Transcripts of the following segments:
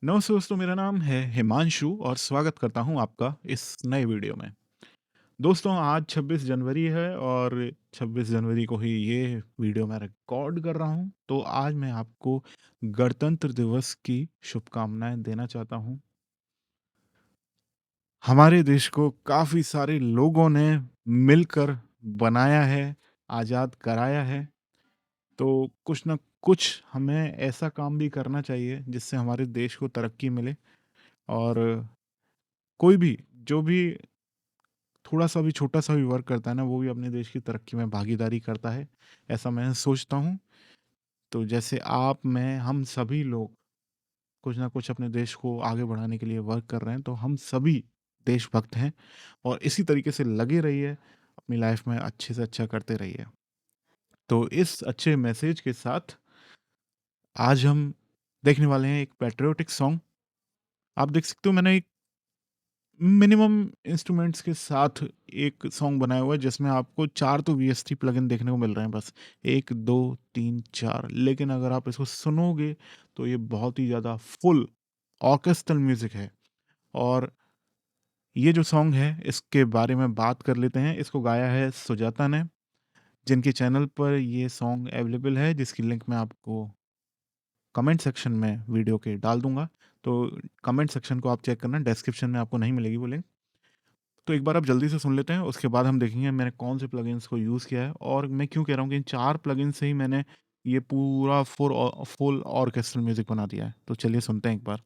नमस्ते दोस्तों, मेरा नाम है हिमांशु और स्वागत करता हूं आपका इस नए वीडियो में। दोस्तों, आज 26 जनवरी है और 26 जनवरी को ही ये वीडियो मैं रिकॉर्ड कर रहा हूं। तो आज मैं आपको गणतंत्र दिवस की शुभकामनाएं देना चाहता हूं। हमारे देश को काफ़ी सारे लोगों ने मिलकर बनाया है, आज़ाद कराया है। तो कुछ ना कुछ हमें ऐसा काम भी करना चाहिए जिससे हमारे देश को तरक्की मिले। और कोई भी जो भी थोड़ा-सा भी छोटा-सा भी वर्क करता है ना, वो भी अपने देश की तरक्की में भागीदारी करता है, ऐसा मैं सोचता हूँ। तो जैसे आप, मैं, हम सभी लोग कुछ ना कुछ अपने देश को आगे बढ़ाने के लिए वर्क कर रहे हैं, तो हम सभी देशभक्त हैं और इसी तरीके से लगे रहिए, अपनी लाइफ में अच्छे से अच्छा करते रहिए। तो इस अच्छे मैसेज के साथ आज हम देखने वाले हैं एक पैट्रियोटिक सॉन्ग। आप देख सकते हो, मैंने एक मिनिमम इंस्ट्रूमेंट्स के साथ एक सॉन्ग बनाया हुआ है जिसमें आपको 4 तो वीएसटी प्लगइन देखने को मिल रहे हैं बस। 1, 2, 3, 4, लेकिन अगर आप इसको सुनोगे तो ये बहुत ही ज़्यादा फुल ऑर्केस्ट्रल म्यूज़िक है। और ये जो सॉन्ग है इसके बारे में बात कर लेते हैं। इसको गाया है सुजाता ने, जिनके चैनल पर ये सॉन्ग अवेलेबल है, जिसकी लिंक मैं आपको कमेंट सेक्शन में वीडियो के डाल दूँगा। तो कमेंट सेक्शन को आप चेक करना, डिस्क्रिप्शन में आपको नहीं मिलेगी वो लिंक। तो एक बार आप जल्दी से सुन लेते हैं, उसके बाद हम देखेंगे मैंने कौन से प्लगइन्स को यूज़ किया है और मैं क्यों कह रहा हूँ कि इन 4 प्लगइन से ही मैंने ये पूरा फुल ऑर्केस्ट्रल म्यूज़िक बना दिया है। तो चलिए सुनते हैं एक बार।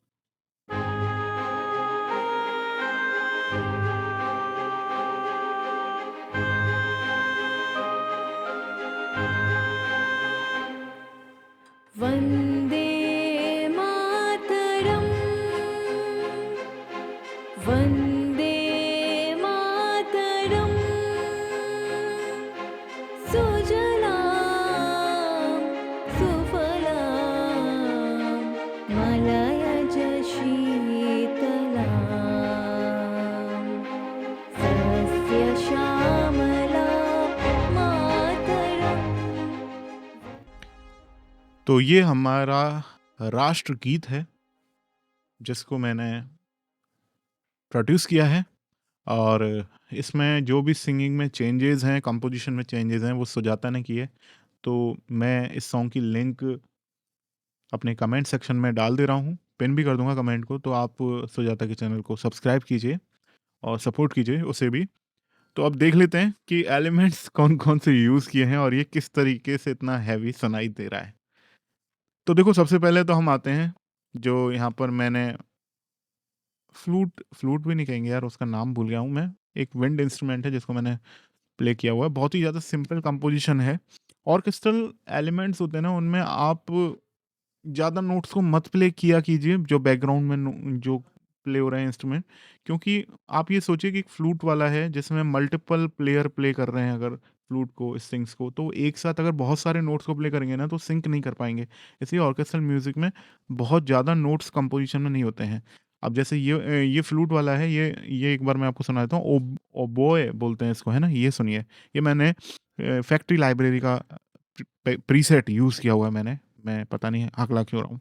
वन्दे मातरम् वन्दे मातरम् सुजलां सुफलां मलयज शीतलां सस्यश्यामलां मातरम्। तो ये हमारा राष्ट्रगीत है, जिसको मैंने प्रोड्यूस किया है और इसमें जो भी सिंगिंग में चेंजेज़ हैं, कंपोज़िशन में चेंजेज़ हैं, वो सुजाता ने किए। तो मैं इस सॉन्ग की लिंक अपने कमेंट सेक्शन में डाल दे रहा हूँ, पिन भी कर दूँगा कमेंट को। तो आप सुजाता के चैनल को सब्सक्राइब कीजिए और सपोर्ट कीजिए उसे भी। तो अब देख लेते हैं कि एलिमेंट्स कौन-कौन से यूज़ किए हैं और ये किस तरीके से इतना हेवी सुनाई दे रहा है। तो देखो, सबसे पहले तो हम आते हैं, जो यहाँ पर मैंने फ्लूट भी नहीं कहेंगे यार, उसका नाम भूल गया हूँ मैं। एक विंड इंस्ट्रूमेंट है जिसको मैंने प्ले किया हुआ है। बहुत ही ज़्यादा सिंपल कंपोज़िशन है। ऑर्केस्ट्रल एलिमेंट्स होते हैं ना, उनमें आप ज़्यादा नोट्स को मत प्ले किया कीजिए, जो बैकग्राउंड में जो प्ले हो रहे हैं इंस्ट्रूमेंट। क्योंकि आप ये सोचिए कि एक फ्लूट वाला है जिसमें मल्टीपल प्लेयर प्ले कर रहे हैं, अगर फ्लूट को, स्ट्रिंग्स को, तो एक साथ अगर बहुत सारे नोट्स को प्ले करेंगे ना तो सिंक नहीं कर पाएंगे। इसलिए ऑर्केस्ट्रल म्यूजिक में बहुत ज़्यादा नोट्स कंपोजिशन में नहीं होते हैं। अब जैसे ये फ्लूट वाला है, ये एक बार मैं आपको सुना देता हूँ। ओबोए बोलते हैं इसको, है ना? ये सुनिए। ये मैंने फैक्ट्री लाइब्रेरी का प्रीसेट यूज़ किया हुआ है मैंने। मैं पता नहीं हकला क्यों रहा हूँ।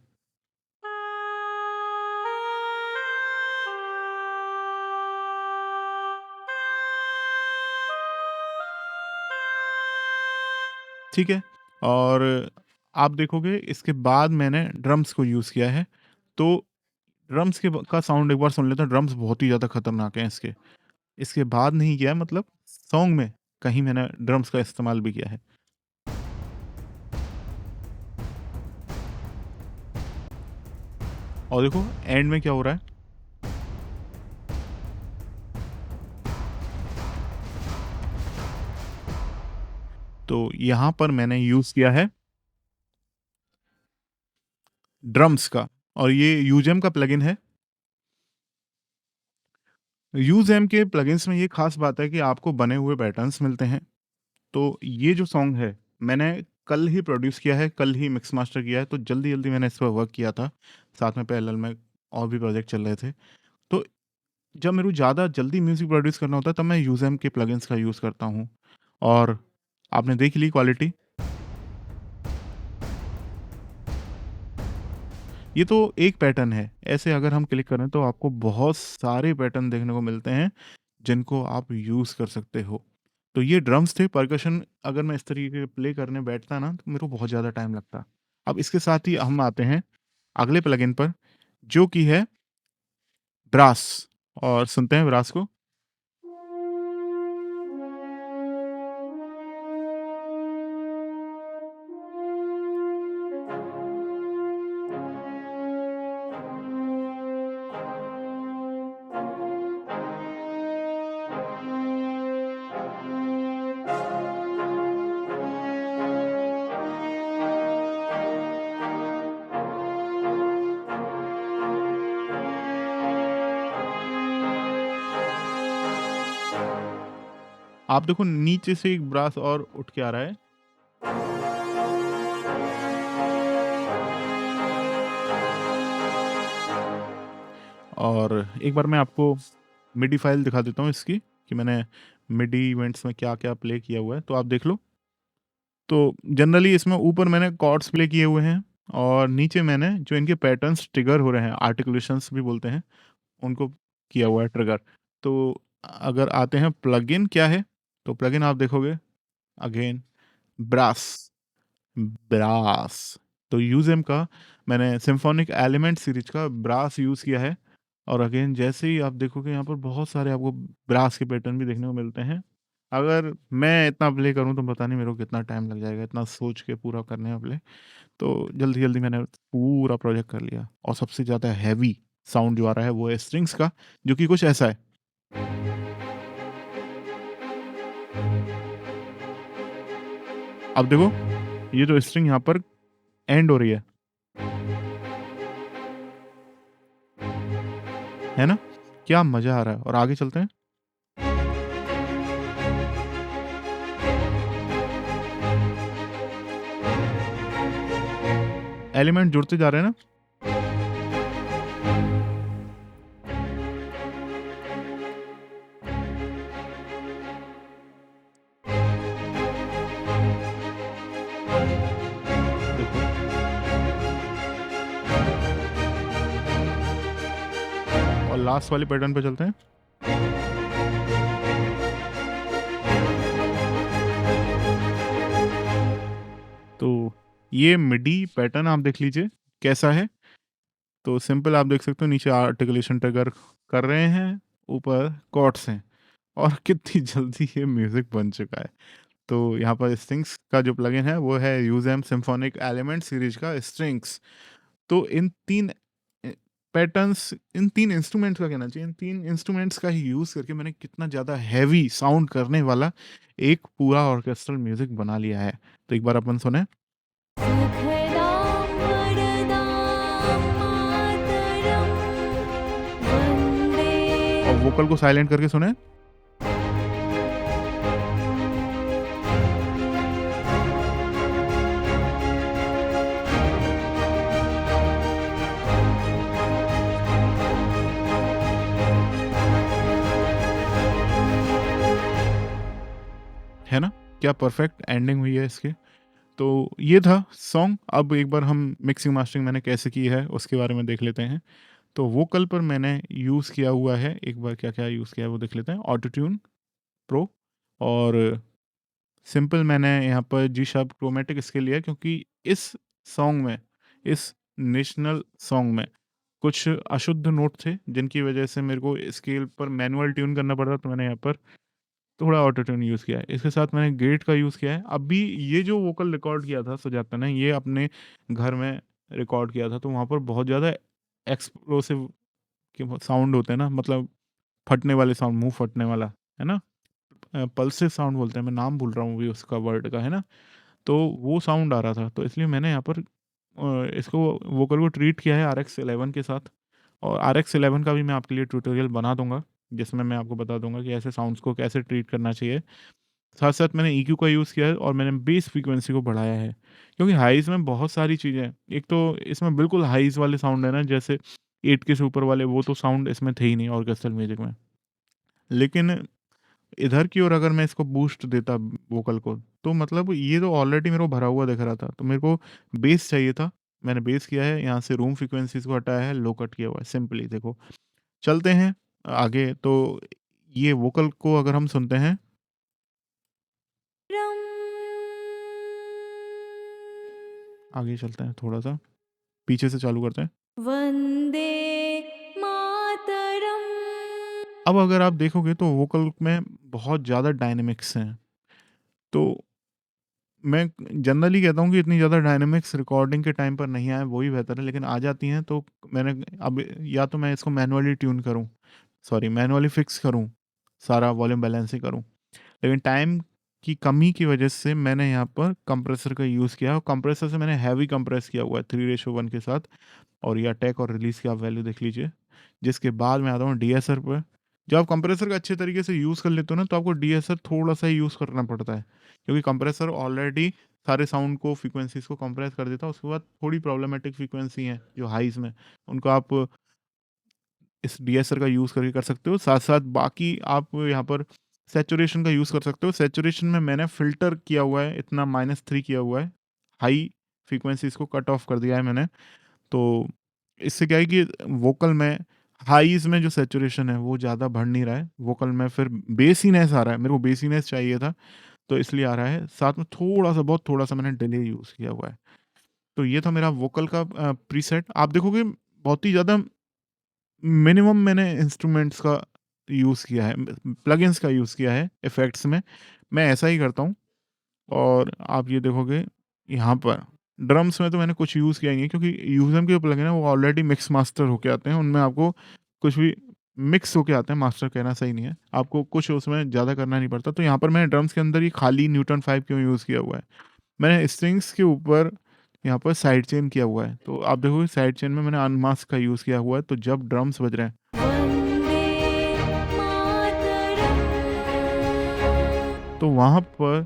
ठीक है? और आप देखोगे इसके बाद मैंने ड्रम्स को यूज़ किया है। तो ड्रम्स के ब का साउंड एक बार सुन लेते हैं। ड्रम्स बहुत ही ज़्यादा खतरनाक हैं इसके। इसके बाद नहीं किया है, मतलब सॉन्ग में कहीं मैंने ड्रम्स का इस्तेमाल भी किया है। और देखो एंड में क्या हो रहा है। तो यहाँ पर मैंने यूज़ किया है ड्रम्स का, और ये यूजेम का प्लगइन है। यूज़ेम के प्लगइन्स में ये ख़ास बात है कि आपको बने हुए पैटर्न्स मिलते हैं। तो ये जो सॉन्ग है, मैंने कल ही प्रोड्यूस किया है, कल ही मिक्स मास्टर किया है, तो जल्दी-जल्दी मैंने इस पर वर्क किया था। साथ में पैरेलल में और भी प्रोजेक्ट चल रहे थे। तो जब मेरे को ज़्यादा जल्दी म्यूज़िक प्रोड्यूस करना होता है, तब मैं यूज़ेम के प्लगइन्स का यूज़ करता हूँ। और आपने देख ली क्वालिटी। ये तो एक पैटर्न है। ऐसे अगर हम क्लिक करें तो आपको बहुत सारे पैटर्न देखने को मिलते हैं, जिनको आप यूज़ कर सकते हो। तो ये ड्रम्स थे, परकशन अगर मैं इस तरीके के प्ले करने बैठता ना, तो मेरे को बहुत ज़्यादा टाइम लगता। अब इसके साथ ही हम आते हैं अगले प्लगइन पर, जो कि है ब्रास, और सुनते हैं ब्रास को। आप देखो नीचे से एक ब्रास और उठ के आ रहा है। और एक बार मैं आपको मिडी फाइल दिखा देता हूँ इसकी, कि मैंने मिडी इवेंट्स में क्या-क्या प्ले किया हुआ है, तो आप देख लो। तो जनरली इसमें ऊपर मैंने कॉर्ड्स प्ले किए हुए हैं, और नीचे मैंने जो इनके पैटर्न्स ट्रिगर हो रहे हैं, आर्टिकुलेशंस भी बोलते हैं, उनको किया हुआ है ट्रिगर। तो अगर आते हैं प्लगइन क्या है, तो प्लगइन आप देखोगे अगेन ब्रास, ब्रास। तो यूज़ेम का मैंने सिम्फोनिक एलिमेंट सीरीज़ का ब्रास यूज़ किया है, और अगेन जैसे ही आप देखोगे यहाँ पर बहुत सारे आपको ब्रास के पैटर्न भी देखने को मिलते हैं। अगर मैं इतना प्ले करूँ तो पता नहीं मेरे को कितना टाइम लग जाएगा इतना सोच के पूरा करने में प्ले। तो जल्दी-जल्दी मैंने पूरा प्रोजेक्ट कर लिया, और सबसे ज़्यादा हेवी साउंड जो आ रहा है वो है स्ट्रिंग्स का, जो कि कुछ ऐसा है। अब देखो, ये जो स्ट्रिंग यहाँ पर एंड हो रही है ना? क्या मज़ा आ रहा है, और आगे चलते हैं। एलिमेंट जुड़ते जा रहे हैं ना? देखो, और लास्ट वाले पैटर्न पे चलते हैं। तो ये मिडी पैटर्न आप देख लीजिए कैसा है। तो सिंपल आप देख सकते हो, नीचे आर्टिकुलेशन ट्रिगर कर रहे हैं, ऊपर कॉर्ड्स हैं, और कितनी जल्दी ये म्यूज़िक बन चुका है। तो यहाँ पर स्ट्रिंग्स का जो प्लगइन है वो है यूज़ेम सिम्फोनिक एलिमेंट सीरीज़ का स्ट्रिंग्स। तो इन 3 पैटर्न्स, इन 3 इंस्ट्रूमेंट्स का कहना चाहिए, इन 3 इंस्ट्रूमेंट्स का ही यूज़ करके मैंने कितना ज़्यादा हेवी साउंड करने वाला एक पूरा ऑर्केस्ट्रल म्यूज़िक बना लिया है। तो एक बार अपन सुनें। सुखदां वरदां मातरं वन्दे और वोकल को साइलेंट करके सुनें। है ना? क्या परफेक्ट एंडिंग हुई है इसकी। तो ये था सॉन्ग। अब एक बार हम मिक्सिंग मास्टरिंग मैंने कैसे की है उसके बारे में देख लेते हैं। तो वोकल पर मैंने यूज़ किया हुआ है, एक बार क्या-क्या यूज़ किया है वो देख लेते हैं। ऑटो ट्यून प्रो, और सिंपल मैंने यहाँ पर जी शार्प क्रोमैटिक इसके लिया है, क्योंकि इस सॉन्ग में, इस नेशनल सॉन्ग में कुछ अशुद्ध नोट थे, जिनकी वजह से मेरे को स्केल पर मैनुअल ट्यून करना पड़ रहा, तो मैंने यहाँ पर थोड़ा ऑटो ट्यून यूज़ किया है। इसके साथ मैंने ग्रेट का यूज़ किया है। अभी ये जो वोकल रिकॉर्ड किया था सुजाता ने, ये अपने घर में रिकॉर्ड किया था, तो वहाँ पर बहुत ज़्यादा एक्सप्लोसिव के वो साउंड होते हैं ना, मतलब फटने वाले साउंड, मुँह फटने वाला, है ना? पल्सिव साउंड बोलते हैं, मैं नाम भूल रहा हूँ अभी उसका वर्ड का, है ना? तो वो साउंड आ रहा था, तो इसलिए मैंने यहाँ पर इसको वोकल को ट्रीट किया है आरएक्स 11 के साथ, और आरएक्स 11 का भी मैं आपके लिए ट्यूटोरियल बना दूँगा, जिसमें मैं आपको बता दूँगा कि ऐसे साउंड्स को कैसे ट्रीट करना चाहिए। साथ-साथ मैंने ईक्यू का यूज़ किया है, और मैंने बेस फ्रीक्वेंसी को बढ़ाया है, क्योंकि हाइज़ में बहुत सारी चीज़ें हैं। एक तो इसमें बिल्कुल हाइज़ वाले साउंड है ना, जैसे 8 के से ऊपर वाले, वो तो साउंड इसमें थे ही नहीं ऑर्केस्ट्रल म्यूज़िक में। लेकिन इधर की ओर अगर मैं इसको बूस्ट देता वोकल को, तो मतलब ये तो ऑलरेडी मेरे को भरा हुआ दिख रहा था, तो मेरे को बेस चाहिए था, मैंने बेस किया है, यहाँ से रूम फ्रीक्वेंसीज़ को हटाया है, लो कट किया हुआ है, सिंपली देखो। चलते हैं आगे, तो ये वोकल को अगर हम सुनते हैं, रम आगे चलते हैं थोड़ा-सा, पीछे से चालू करते हैं। वन्दे मातरम्। अब अगर आप देखोगे तो वोकल में बहुत ज़्यादा डायनामिक्स हैं। तो मैं जनरली कहता हूँ कि इतनी ज़्यादा डायनामिक्स रिकॉर्डिंग के टाइम पर नहीं आए, वो ही बेहतर है, लेकिन आ जाती हैं तो मैंने अब या तो मैं इसको मैनुअली ट्यून करूँ, सॉरी मैनुअली फिक्स करूँ, सारा वॉल्यूम बैलेंसिंग करूँ। लेकिन टाइम की कमी की वजह से मैंने यहाँ पर कंप्रेसर का यूज़ किया, और कंप्रेसर से मैंने हैवी कंप्रेस किया हुआ है 3:1 के साथ, और ये अटैक और रिलीज़ की आप वैल्यू देख लीजिए। जिसके बाद मैं आता हूँ डीएसआर पे। जब आप कंप्रेसर का अच्छे तरीके से यूज़ कर लेते हो ना, तो आपको डीएसआर थोड़ा-सा ही यूज़ करना पड़ता है। क्योंकि कंप्रेसर ऑलरेडी सारे साउंड को, फ्रीक्वेंसीज़ को कंप्रेस कर देता है। उसके बाद थोड़ी प्रॉब्लमैटिक फ्रीक्वेंसी हैं जो हाइज़ में, उनको आप इस डीएसआर का यूज़ करके कर सकते हो। साथ-साथ बाकी आप यहाँ पर सैचुरेशन का यूज़ कर सकते हो। सैचुरेशन में मैंने फ़िल्टर किया हुआ है, इतना -3 किया हुआ है। हाई फ्रीक्वेंसीज़ को कट ऑफ कर दिया है मैंने। तो इससे क्या है कि वोकल में हाईज़ में जो सैचुरेशन है वो ज़्यादा बढ़ नहीं रहा है। वोकल में फिर बेसीनेस आ रहा है, मेरे को बेसीनेस चाहिए था, तो इसलिए आ रहा है। साथ में थोड़ा-सा, बहुत थोड़ा-सा मैंने डिले यूज़ किया हुआ है। तो ये था मेरा वोकल का प्रीसेट। आप देखोगे बहुत ही ज़्यादा मिनिमम मैंने इंस्ट्रूमेंट्स का यूज़ किया है, प्लगइन्स का यूज़ किया है इफ़ेक्ट्स में। मैं ऐसा ही करता हूँ। और आप ये देखोगे यहाँ पर ड्रम्स में तो मैंने कुछ यूज़ किया ही नहीं है, क्योंकि यूज़म के जो प्लगइन है वो ऑलरेडी मिक्स मास्टर होके आते हैं। उनमें आपको कुछ भी मिक्स होके आते हैं, मास्टर कहना सही नहीं है। आपको कुछ उसमें ज़्यादा करना नहीं पड़ता। तो यहाँ पर मैंने ड्रम्स के अंदर ही खाली न्यूटन 5 क्यों यूज़ किया हुआ है। मैंने स्ट्रिंग्स के ऊपर यहाँ पर साइड चेन किया हुआ है। तो आप देखोगे साइड चेन में मैंने अनमास्क का यूज़ किया हुआ है। तो जब ड्रम्स बज रहे हैं, वन्दे मातरम्। तो वहाँ पर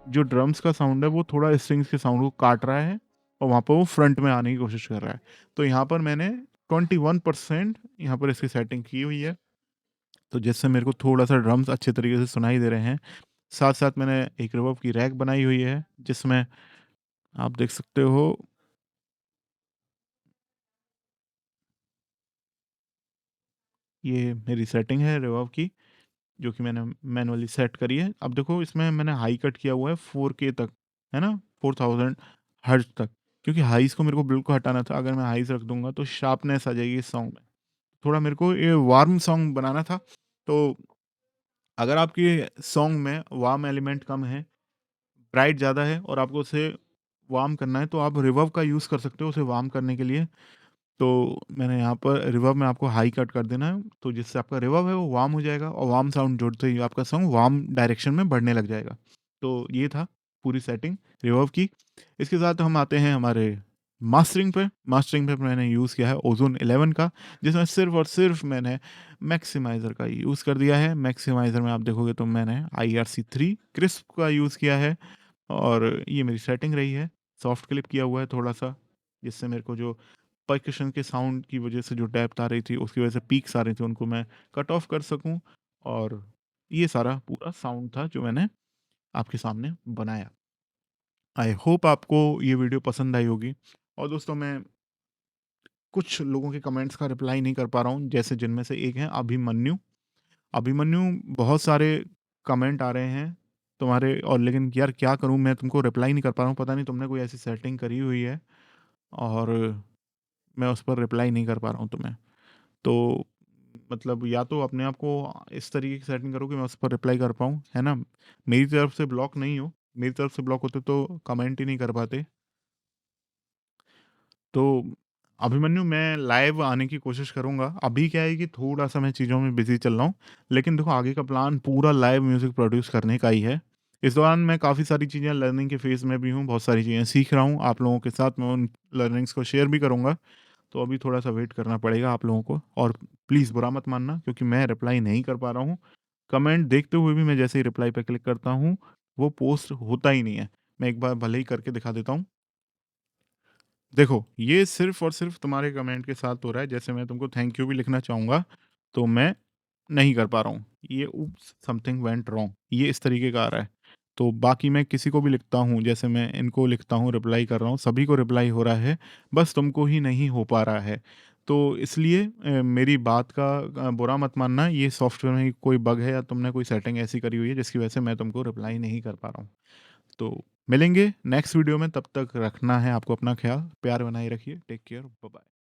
जो ड्रम्स का साउंड है वो थोड़ा स्ट्रिंग्स के साउंड को काट रहा है, और वहाँ पर वो फ्रंट में आने की कोशिश कर रहा है। तो यहाँ पर मैंने 21% यहाँ पर इसकी सेटिंग की हुई है, तो जिससे मेरे को थोड़ा-सा ड्रम्स अच्छे तरीके से सुनाई दे रहे हैं। साथ-साथ मैंने एक रिवर्ब की रैक बनाई हुई है, जिसमें आप देख सकते हो, ये मेरी सेटिंग है रिवर्ब की, जो कि मैंने मैनुअली सेट करी है। अब देखो इसमें मैंने हाई कट किया हुआ है 4K तक, है ना? 4000 हर्ट्ज़ तक, क्योंकि हाइज़ को मेरे को बिल्कुल हटाना था। अगर मैं हाइज़ रख दूँगा तो शार्पनेस आ जाएगी इस सॉन्ग में। थोड़ा मेरे को ये वार्म सॉन्ग बनाना था, तो अगर आपके सॉन्ग में वार्म एलिमेंट कम है, ब्राइट ज़्यादा है, और आपको उसे वार्म करना है, तो आप रिवर्ब का यूज़ कर सकते हो उसे वार्म करने के लिए। तो मैंने यहाँ पर रिवर्ब में आपको हाई कट कर देना है, तो जिससे आपका रिवर्ब है वो वार्म हो जाएगा, और वार्म साउंड जोड़ते ही आपका सॉन्ग वार्म डायरेक्शन में बढ़ने लग जाएगा। तो ये था पूरी सेटिंग रिवर्ब की। इसके साथ हम आते हैं हमारे मास्टरिंग पे। मास्टरिंग पे मैंने यूज़ किया है ओज़ोन 11 का, जिसमें सिर्फ़ और सिर्फ़ मैंने मैक्सिमाइज़र का यूज़ कर दिया है। मैक्सिमाइज़र में आप देखोगे तो मैंने IRC3 क्रिस्प का यूज़ किया है, और ये मेरी सेटिंग रही है। सॉफ्ट क्लिप किया हुआ है थोड़ा-सा, जिससे मेरे को जो पर्कशन के साउंड की वजह से जो डेप्थ आ रही थी, उसकी वजह से पीक्स आ रही थी, उनको मैं कट ऑफ कर सकूँ। और ये सारा पूरा साउंड था जो मैंने आपके सामने बनाया। आई होप आपको ये वीडियो पसंद आई होगी। और दोस्तों, मैं कुछ लोगों के कमेंट्स का रिप्लाई नहीं कर पा रहा हूँ, जैसे जिनमें से एक है अभिमन्यु। अभिमन्यु, बहुत सारे कमेंट आ रहे हैं तुम्हारे, और लेकिन यार क्या करूँ, मैं तुमको रिप्लाई नहीं कर पा रहा हूँ। पता नहीं तुमने कोई ऐसी सेटिंग करी हुई है, और मैं उस पर रिप्लाई नहीं कर पा रहा हूँ तुम्हें। तो मतलब या तो अपने आप को इस तरीके की सेटिंग करो कि मैं उस पर रिप्लाई कर पाऊँ, है ना? मेरी तरफ से ब्लॉक नहीं हो, मेरी तरफ से ब्लॉक होते तो कमेंट ही नहीं कर पाते। तो अभिमन्यु, मैं लाइव आने की कोशिश करूँगा। अभी क्या है कि थोड़ा-सा मैं चीज़ों में बिज़ी चल रहा हूँ, लेकिन देखो आगे का प्लान पूरा लाइव म्यूज़िक प्रोड्यूस करने का ही है। इस दौरान मैं काफ़ी सारी चीज़ें लर्निंग के फ़ेज़ में भी हूँ, बहुत सारी चीज़ें सीख रहा हूँ। आप लोगों के साथ मैं उन लर्निंग्स को शेयर भी करूँगा। तो अभी थोड़ा-सा वेट करना पड़ेगा आप लोगों को, और प्लीज़ बुरा मत मानना, क्योंकि मैं रिप्लाई नहीं कर पा रहा हूँ। कमेंट देखते हुए भी मैं जैसे ही रिप्लाई पे क्लिक करता हूँ, वो पोस्ट होता ही नहीं है। मैं एक बार भले ही करके दिखा देता हूँ। देखो, ये सिर्फ़ और सिर्फ़ तुम्हारे कमेंट के साथ हो रहा है। जैसे मैं तुमको थैंक यू भी लिखना चाहूँगा, तो मैं नहीं कर पा रहा हूँ। ये ऊप्स समथिंग वेंट रॉन्ग, ये इस तरीके का आ रहा है। तो बाकी मैं किसी को भी लिखता हूँ, जैसे मैं इनको लिखता हूँ, रिप्लाई कर रहा हूँ, सभी को रिप्लाई हो रहा है, बस तुमको ही नहीं हो पा रहा है। तो इसलिए मेरी बात का बुरा मत मानना, ये सॉफ्टवेयर में ही कोई बग है या तुमने कोई सेटिंग ऐसी करी हुई है जिसकी वजह से मैं तुमको रिप्लाई नहीं कर पा रहा हूँ। तो मिलेंगे नेक्स्ट वीडियो में, तब तक रखना है आपको अपना ख़्याल, प्यार बनाए रखिए, टेक केयर, बाय बाय।